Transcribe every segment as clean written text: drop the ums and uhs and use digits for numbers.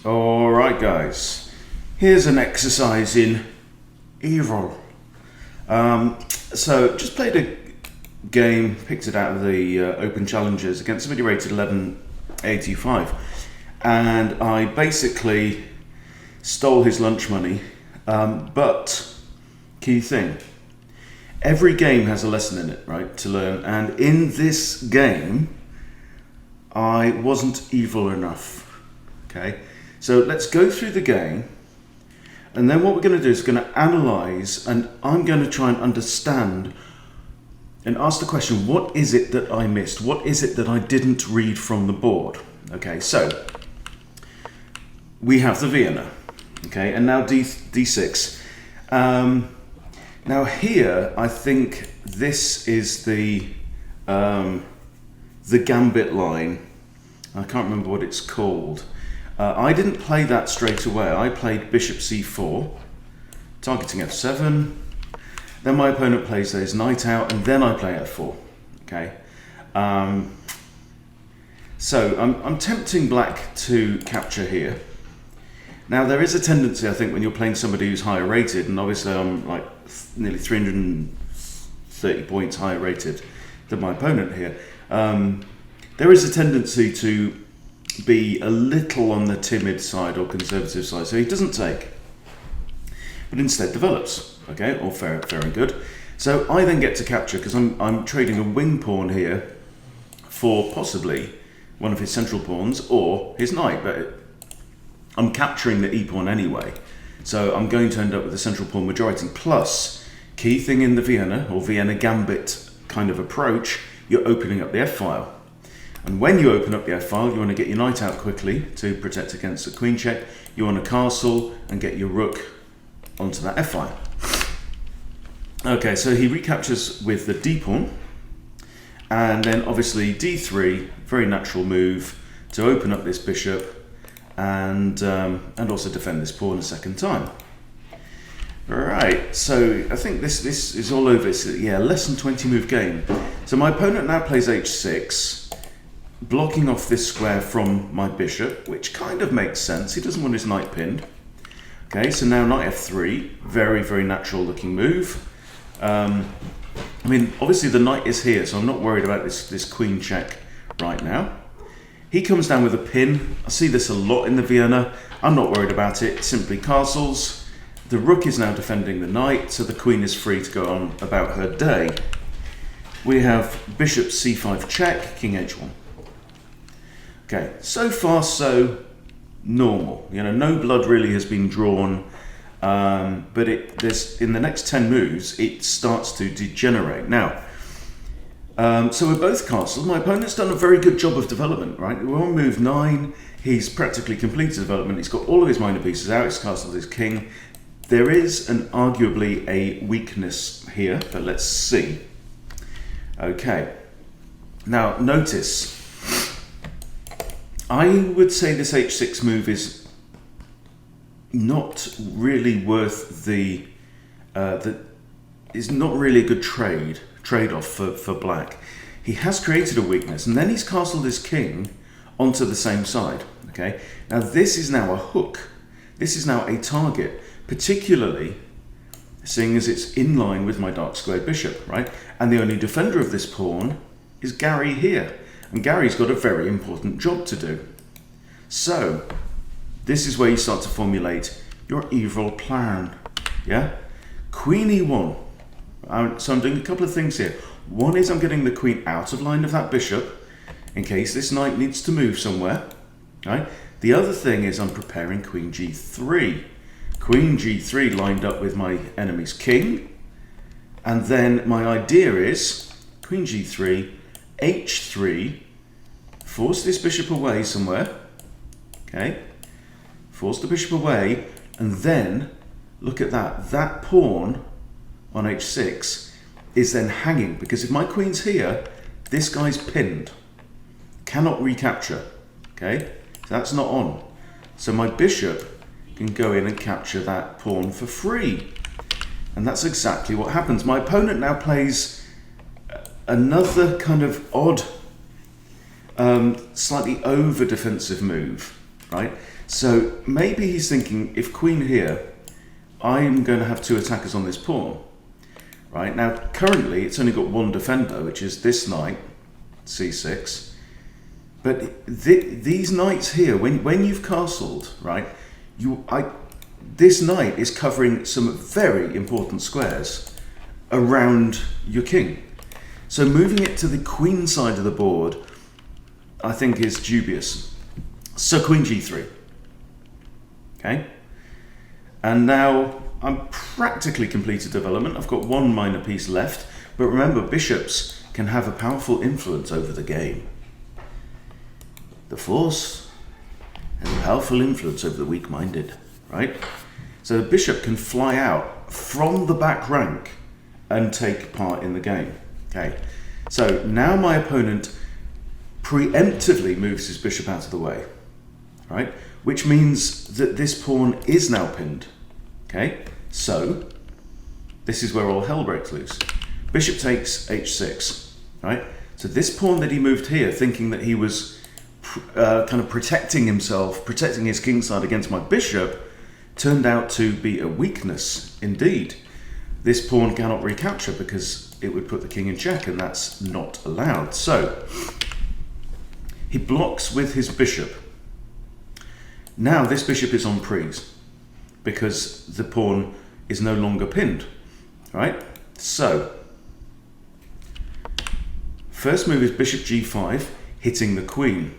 Alright guys, here's an exercise in evil. So just played a game, picked it out of the open challenges against somebody rated 1185, and I basically stole his lunch money, but key thing, every game has a lesson in it, right, to learn, and in this game I wasn't evil enough. Okay, so let's go through the game, and then what we're going to do is going to analyze, and I'm going to try and understand and ask the question, what is it that I missed? What is it that I didn't read from the board? Okay, so we have the Vienna, okay, and now D6. Now here, I think this is the gambit line. I can't remember what it's called. I didn't play that straight away. I played bishop c4, targeting f7. Then my opponent plays his knight out, and then I play f4. Okay. So I'm tempting black to capture here. Now there is a tendency, I think, when you're playing somebody who's higher rated, and obviously I'm like nearly 330 points higher rated than my opponent here. There is a tendency to be a little on the timid side or conservative side, so he doesn't take, but instead develops. Okay, all fair and good. So I then get to capture because I'm trading a wing pawn here for possibly one of his central pawns or his knight, but I'm capturing the e pawn anyway. So I'm going to end up with a central pawn majority. Plus, key thing in the Vienna or Vienna gambit kind of approach, you're opening up the f file. And when you open up the f-file, you want to get your knight out quickly to protect against the queen check. You want to castle and get your rook onto that f-file. Okay, so he recaptures with the d-pawn. And then obviously d3, very natural move to open up this bishop and also defend this pawn a second time. Right, so I think this is all over. It's, yeah, less than 20 move game. So my opponent now plays h6. Blocking off this square from my bishop, which kind of makes sense. He doesn't want his knight pinned. Okay, so now knight f3, very natural looking move. I mean, obviously the knight is here, so I'm not worried about this queen check right now. He comes down with a pin. I see this a lot in the Vienna. I'm not worried about it. Simply castles. The rook is now defending the knight, so the queen is free to go on about her day. We have bishop c5 check, king h1. Okay, so far so normal. You know, no blood really has been drawn, but in the next 10 moves, it starts to degenerate. Now, so we're both castled. My opponent's done a very good job of development, right? We're on move 9. He's practically completed development. He's got all of his minor pieces out. He's castled his king. There is arguably a weakness here, but let's see. Okay, now notice, I would say this h6 move is not really worth is not really a good trade-off for black. He has created a weakness, and then he's castled his king onto the same side. Okay, now this is now a hook. This is now a target, particularly seeing as it's in line with my dark squared bishop, right? And the only defender of this pawn is Gary here. And Gary's got a very important job to do. So, this is where you start to formulate your evil plan. Yeah? Queen e1. So I'm doing a couple of things here. One is I'm getting the queen out of line of that bishop, in case this knight needs to move somewhere. Right? The other thing is I'm preparing queen g3. Queen g3 lined up with my enemy's king. And then my idea is queen g3, h3, force this bishop away somewhere, okay, force the bishop away, and then, look at that pawn on h6 is then hanging, because if my queen's here, this guy's pinned, cannot recapture, okay, so that's not on. So my bishop can go in and capture that pawn for free, and that's exactly what happens. My opponent now plays another kind of odd, slightly over defensive move. right? So maybe he's thinking, if queen here, I'm going to have two attackers on this pawn, right? Now, currently, it's only got one defender, which is this knight, c6. But these knights here, when you've castled, right, this knight is covering some very important squares around your king. So moving it to the queen side of the board, I think, is dubious. So queen g3. Okay? And now I'm practically completed development. I've got one minor piece left. But remember, bishops can have a powerful influence over the game. The force has a powerful influence over the weak-minded, right? So the bishop can fly out from the back rank and take part in the game. Okay, so now my opponent preemptively moves his bishop out of the way, right? Which means that this pawn is now pinned. Okay, so this is where all hell breaks loose. Bishop takes h6, right? So this pawn that he moved here, thinking that he was kind of protecting himself, protecting his kingside against my bishop, turned out to be a weakness indeed. This pawn cannot recapture because it would put the king in check, and that's not allowed. So he blocks with his bishop. Now this bishop is on prise because the pawn is no longer pinned, right? So first move is bishop g5, hitting the queen.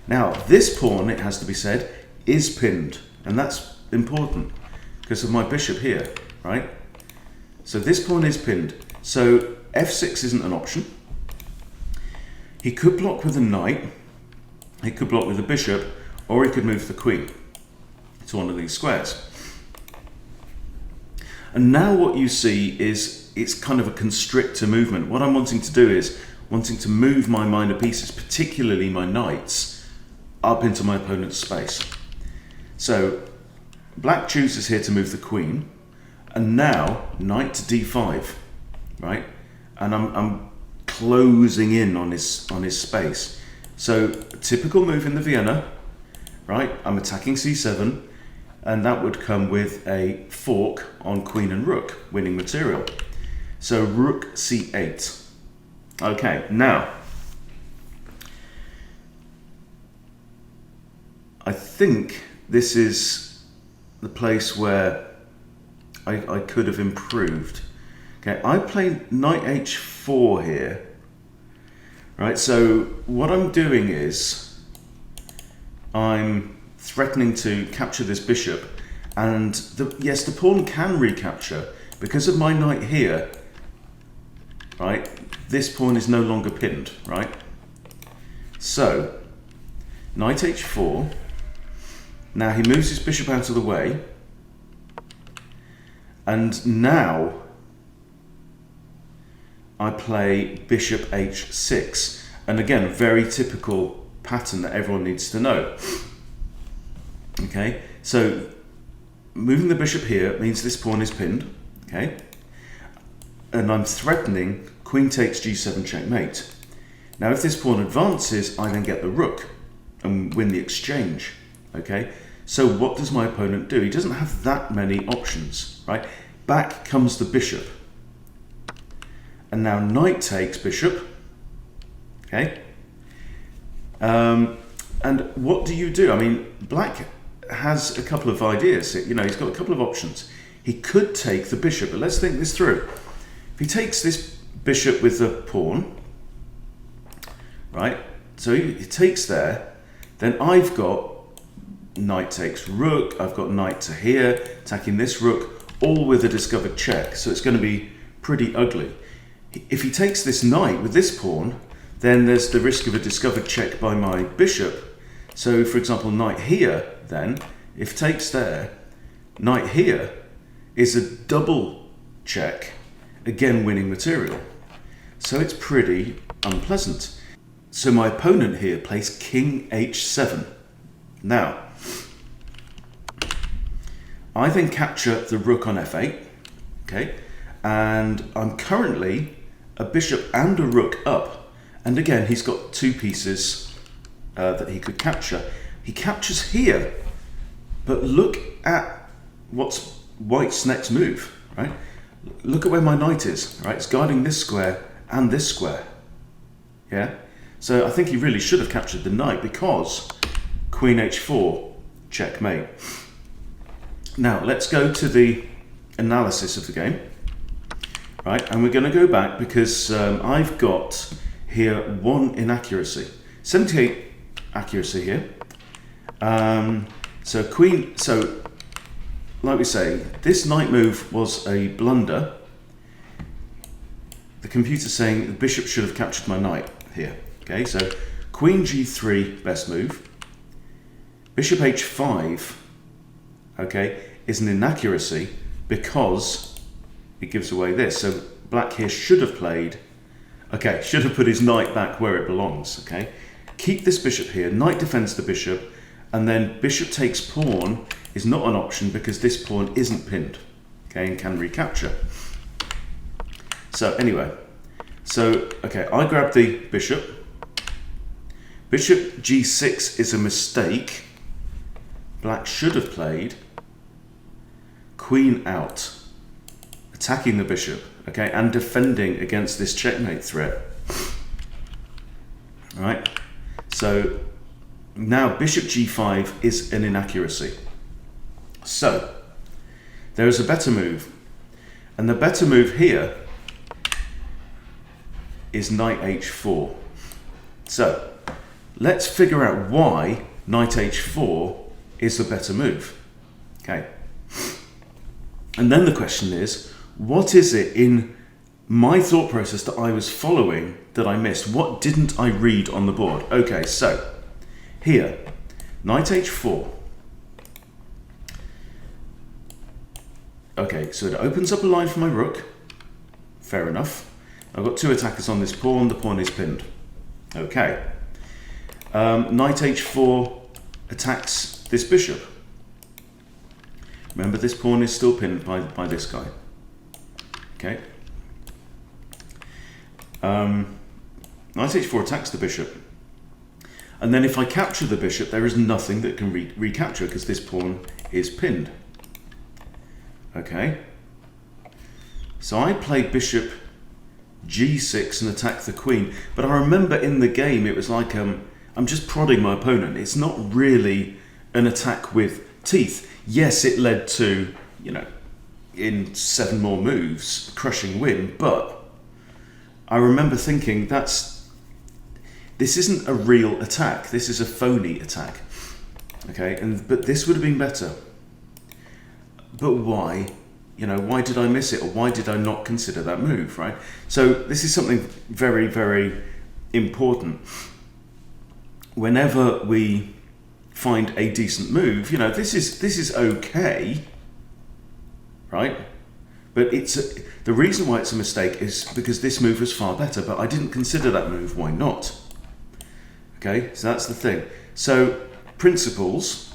Now this pawn, it has to be said, is pinned, and that's important because of my bishop here, right? So this pawn is pinned. So f6 isn't an option. He could block with a knight, he could block with a bishop, or he could move the queen to one of these squares. And now what you see is it's kind of a constrictor movement. What I'm wanting to do is wanting to move my minor pieces, particularly my knights, up into my opponent's space. So black chooses here to move the queen, and now knight to d5, right? And I'm closing in on his space. So typical move in the Vienna, right? I'm attacking c7, and that would come with a fork on queen and rook, winning material. So rook c8. Okay, now I think this is the place where I could have improved. Okay, I played knight h4 here, right? So what I'm doing is I'm threatening to capture this bishop, and yes, the pawn can recapture because of my knight here, right? This pawn is no longer pinned, right? So knight h4. Now he moves his bishop out of the way, and now I play bishop h6, and again, a very typical pattern that everyone needs to know. Okay, so moving the bishop here means this pawn is pinned, okay, and I'm threatening queen takes g7 checkmate. Now if this pawn advances, I then get the rook and win the exchange, okay. So what does my opponent do? He doesn't have that many options, right? Back comes the bishop. And now knight takes bishop, okay? And what do you do? I mean, black has a couple of ideas. You know, he's got a couple of options. He could take the bishop, but let's think this through. If he takes this bishop with the pawn, right? So he takes there, then I've got knight takes rook, I've got knight to here, attacking this rook, all with a discovered check, so it's going to be pretty ugly. If he takes this knight with this pawn, then there's the risk of a discovered check by my bishop. So for example, knight here, then, if takes there, knight here is a double check, again winning material. So it's pretty unpleasant. So my opponent here plays king h7. Now, I then capture the rook on f8, okay, and I'm currently a bishop and a rook up, and again he's got two pieces that he could capture, He captures here, but look at what's white's next move, right? Look at where my knight is, right? It's guarding this square and this square, yeah? So I think he really should have captured the knight because queen h4, checkmate. Now, let's go to the analysis of the game, right? And we're going to go back because I've got here one inaccuracy. 78 accuracy here. So like we say, this knight move was a blunder. The computer's saying the bishop should have captured my knight here. Okay, so queen g3, best move. Bishop h5, okay, is an inaccuracy because it gives away this. So black here should have played, okay, should have put his knight back where it belongs, okay. Keep this bishop here, knight defends the bishop, and then bishop takes pawn is not an option because this pawn isn't pinned, okay, and can recapture. So anyway, okay, I grab the bishop. Bishop g6 is a mistake. Black should have played queen out, attacking the bishop, okay, and defending against this checkmate threat. All right, so now bishop g5 is an inaccuracy. So there is a better move, and the better move here is knight h4. So let's figure out why knight h4 is the better move. Okay. And then the question is, what is it in my thought process that I was following that I missed? What didn't I read on the board? Okay, so here, knight h4. Okay, so it opens up a line for my rook. Fair enough. I've got two attackers on this pawn. The pawn is pinned. Okay. Knight h4 attacks this bishop. Remember, this pawn is still pinned by this guy. Okay. Knight h4 attacks the bishop. And then if I capture the bishop, there is nothing that can recapture because this pawn is pinned. Okay. So I play bishop g6 and attack the queen. But I remember in the game, it was like I'm just prodding my opponent. It's not really an attack with teeth. Yes, it led to, you know, in 7 more moves, crushing win, but I remember thinking this isn't a real attack. This is a phony attack. Okay, but this would have been better. But why? You know, why did I miss it, or why did I not consider that move, right? So this is something very, very important. Whenever we find a decent move, you know, this is okay, right? But the reason why it's a mistake is because this move was far better, but I didn't consider that move. Why not? Okay, so that's the thing. So principles,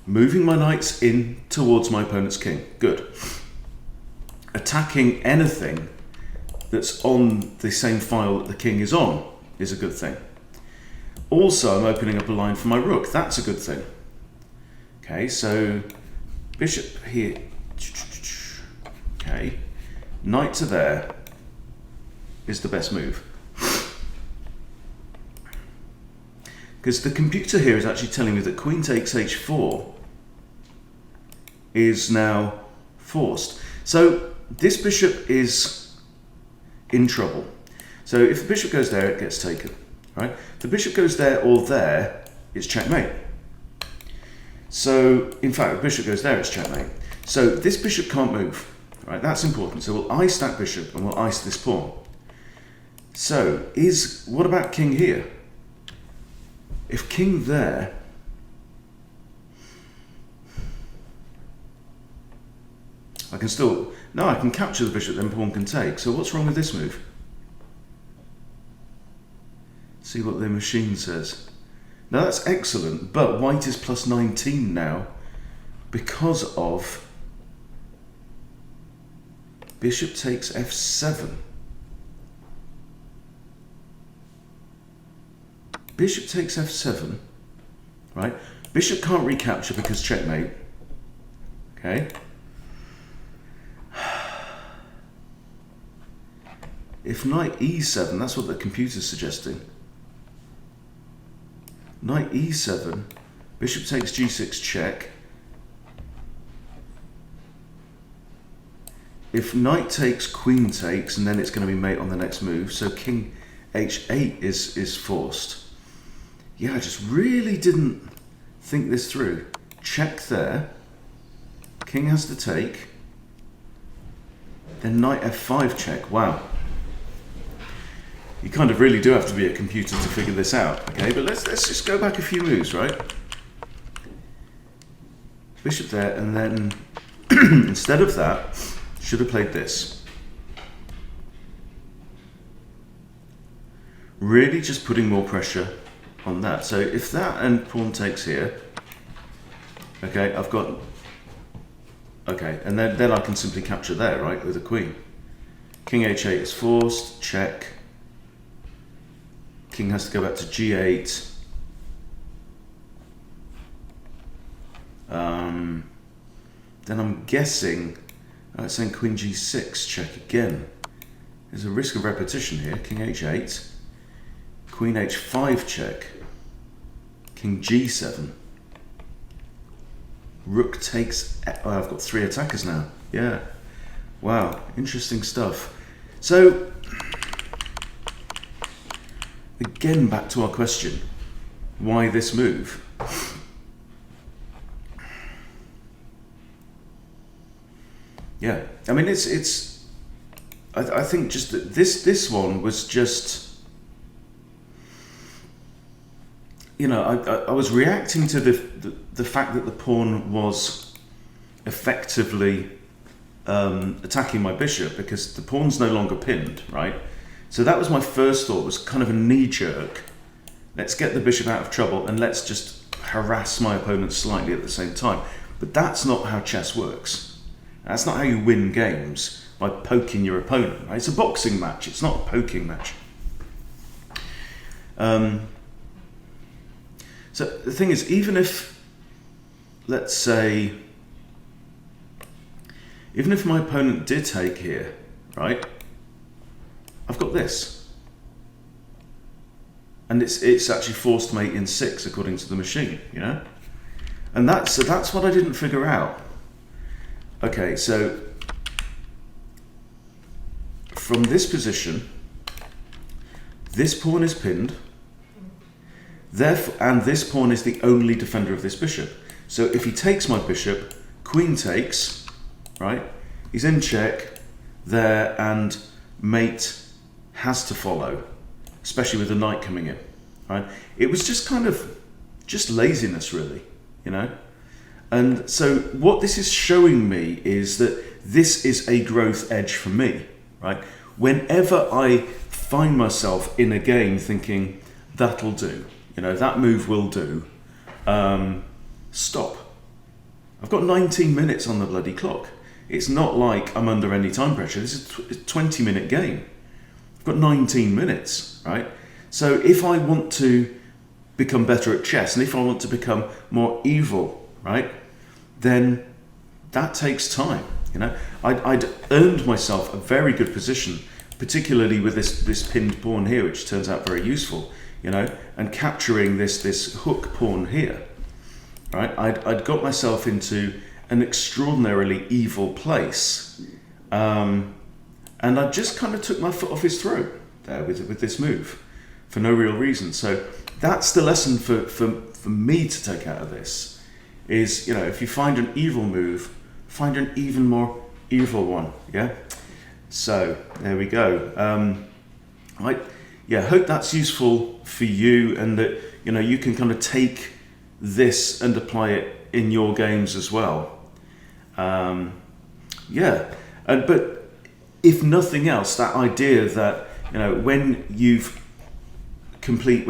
moving my knights in towards my opponent's king, good. Attacking anything that's on the same file that the king is on is a good thing. Also, I'm opening up a line for my rook. That's a good thing. Okay, so bishop here. Okay, knight to there is the best move. Because the computer here is actually telling me that queen takes h4 is now forced. So this bishop is in trouble. So if the bishop goes there, it gets taken. Right? If the bishop goes there or there, it's checkmate. So, in fact, the bishop goes there, it's checkmate. So this bishop can't move. Right? That's important. So we'll ice that bishop and we'll ice this pawn. So what about king here? If king there, I can capture the bishop, then pawn can take. So what's wrong with this move? See what the machine says. Now that's excellent, but white is plus 19 now because of bishop takes f7. Bishop takes f7, right? Bishop can't recapture because checkmate. Okay. If knight e7, that's what the computer's suggesting. Knight e7, bishop takes g6 check. If knight takes, queen takes, and then it's going to be mate on the next move, so king h8 is forced. Yeah, I just really didn't think this through. Check there. King has to take. Then knight f5 check. Wow. You kind of really do have to be a computer to figure this out. Okay, but let's just go back a few moves, right? Bishop there, and then instead of that, should have played this. Really just putting more pressure on that. So if that and pawn takes here, okay, I've got, okay, and then I can simply capture there, right, with a queen. King h8 is forced, check. King has to go back to g8. Then I'm guessing, it's saying queen g6, check again. There's a risk of repetition here. King h8, queen h5 check, king g7. Rook takes, oh, I've got 3 attackers now. Yeah, wow, interesting stuff. So, again, back to our question, why this move? Yeah, I mean, I think just that this one was just, you know, I was reacting to the fact that the pawn was effectively attacking my bishop because the pawn's no longer pinned, right? So that was my first thought, was kind of a knee-jerk. Let's get the bishop out of trouble and let's just harass my opponent slightly at the same time. But that's not how chess works. That's not how you win games, by poking your opponent, right? It's a boxing match, it's not a poking match. So the thing is, even if, let's say, even if my opponent did take here, right? I've got this. And it's actually forced mate in 6 according to the machine, you know? And that's what I didn't figure out. Okay, so from this position, this pawn is pinned, therefore, and this pawn is the only defender of this bishop. So if he takes my bishop, queen takes, right? He's in check there, and mate has to follow, especially with the knight coming in, right? It was just kind of just laziness, really, you know? And so what this is showing me is that this is a growth edge for me, right? Whenever I find myself in a game thinking, that'll do, you know, that move will do, stop. I've got 19 minutes on the bloody clock. It's not like I'm under any time pressure. This is a 20-minute game. I've got 19 minutes, right? So if I want to become better at chess, and if I want to become more evil, right, then that takes time. You know, I'd earned myself a very good position, particularly with this pinned pawn here, which turns out very useful. You know, and capturing this hook pawn here, right? I'd got myself into an extraordinarily evil place, and I just kind of took my foot off his throat there with this move for no real reason. So that's the lesson for me to take out of this. Is, you know, if you find an evil move, find an even more evil one, yeah? So, there we go. Hope that's useful for you, and that, you know, you can kind of take this and apply it in your games as well. But if nothing else, that idea that, you know, when you complete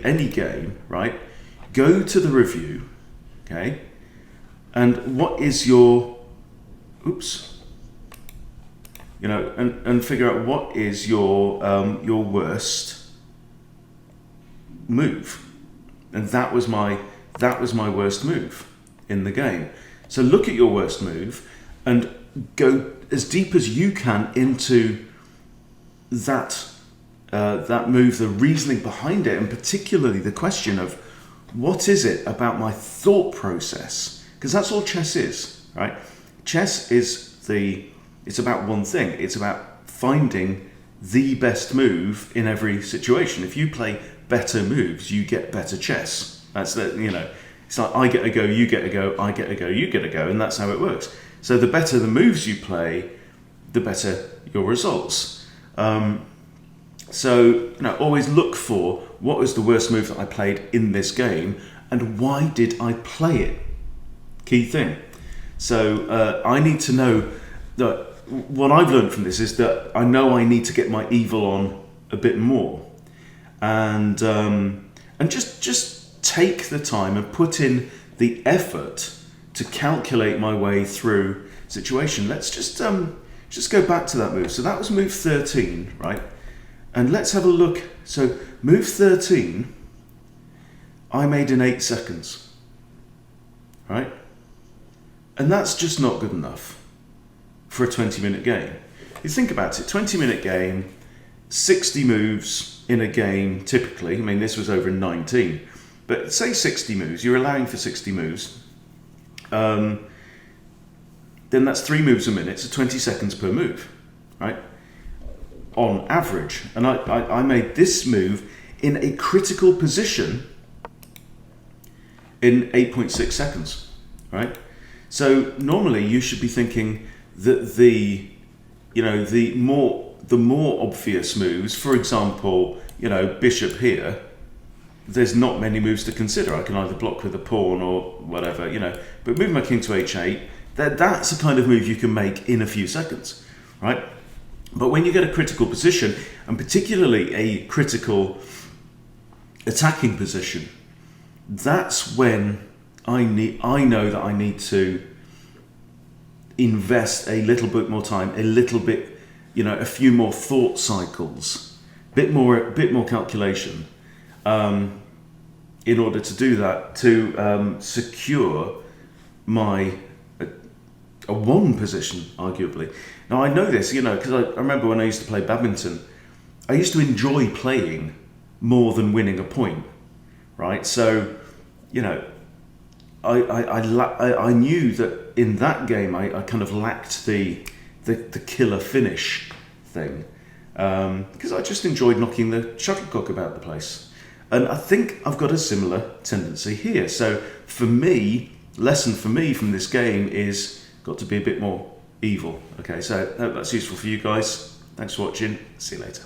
any game, right, go to the review, okay, and what is your, you know, and figure out what is your worst move. And that was my that was my worst move in the game. So look at your worst move and go as deep as you can into that move, the reasoning behind it, and particularly the question of what is it about my thought process? Because that's all chess is, right? Chess is it's about one thing. It's about finding the best move in every situation. If you play better moves, you get better chess. That's it's like I get a go, you get a go, I get a go, you get a go, and that's how it works. So the better the moves you play, the better your results. So always look for what was the worst move that I played in this game, and why did I play it? Key thing. So I need to know that what I've learned from this is that I know I need to get my evil on a bit more, and just take the time and put in the effort to calculate my way through situation. Let's just go back to that move. So that was move 13, right? And let's have a look. So move 13, I made in 8 seconds, right? And that's just not good enough for a 20-minute game. You think about it, 20-minute game, 60 moves in a game typically. I mean, this was over in 19, but say 60 moves, you're allowing for 60 moves. Then that's 3 moves a minute, so 20 seconds per move, right? On average. And I made this move in a critical position in 8.6 seconds, right? So normally you should be thinking that the more obvious moves, for example, bishop here, there's not many moves to consider. I can either block with a pawn or whatever, but moving my king to h8, that's a kind of move you can make in a few seconds, right? But when you get a critical position, and particularly a critical attacking position, that's when I know that I need to invest a little bit more time, a little bit, a few more thought cycles, bit more calculation, in order to do that, to secure my a one position, arguably. Now I know this, because I remember when I used to play badminton, I used to enjoy playing more than winning a point, right? So, I knew that in that game I kind of lacked the killer finish thing, because I just enjoyed knocking the shuttlecock about the place. And I think I've got a similar tendency here. So for me, lesson for me from this game is got to be a bit more evil. Okay, so I hope that's useful for you guys. Thanks for watching. See you later.